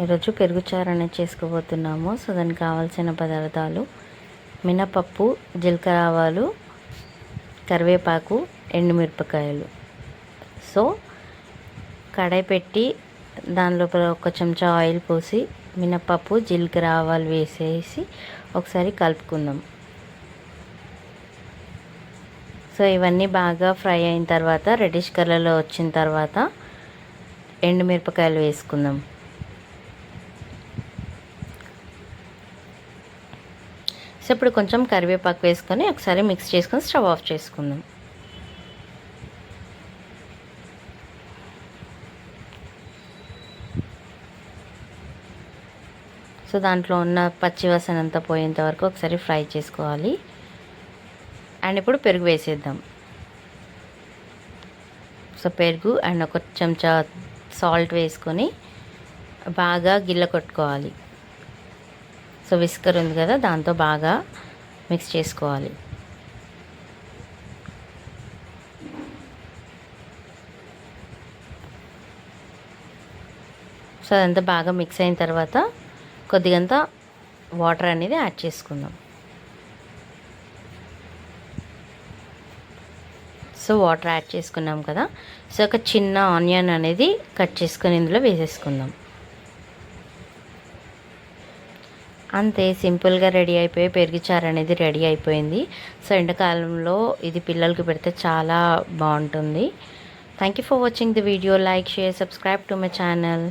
ఈరోజు పెరుగు చారు అనేది చేసుకోబోతున్నాము. సో దానికి కావాల్సిన పదార్థాలు మినపప్పు, జీలకర్ర ఆవాలు, కరివేపాకు, ఎండుమిరపకాయలు. సో కడాయి పెట్టి దాని లోపల ఒక చెంచా ఆయిల్ పోసి మినపప్పు, జీలకర్ర ఆవాలు వేసేసి ఒకసారి కలుపుకుందాం. సో ఇవన్నీ బాగా ఫ్రై అయిన తర్వాత రెడ్డిష్ కలర్లో వచ్చిన తర్వాత ఎండుమిరపకాయలు వేసుకుందాం. సో ఇప్పుడు కొంచెం కరివేపాకు వేసుకొని ఒకసారి మిక్స్ చేసుకొని స్టవ్ ఆఫ్ చేసుకుందాం. సో దాంట్లో ఉన్న పచ్చివాసన అంతా పోయేంత వరకు ఒకసారి ఫ్రై చేసుకోవాలి. అండ్ ఇప్పుడు పెరుగు వేసేద్దాం. సో పెరుగు అండ్ ఒక చెంచా సాల్ట్ వేసుకొని బాగా గిల్ల కొట్టుకోవాలి. సో విస్కర్ ఉంది కదా, దాంతో బాగా మిక్స్ చేసుకోవాలి. సో అదంతా బాగా మిక్స్ అయిన తర్వాత కొద్దిగంత వాటర్ అనేది యాడ్ చేసుకుందాం. సో వాటర్ యాడ్ చేసుకున్నాం కదా. సో ఒక చిన్న ఆనియన్ అనేది కట్ చేసుకొని ఇందులో వేసేసుకుందాం. అంతే, సింపుల్గా రెడీ అయిపోయి పెరుగు చారు అనేది రెడీ అయిపోయింది. సో ఎండాకాలంలో ఇది పిల్లలకి పెడితే చాలా బాగుంటుంది. Thank you for watching the video. Like, share, subscribe to my channel.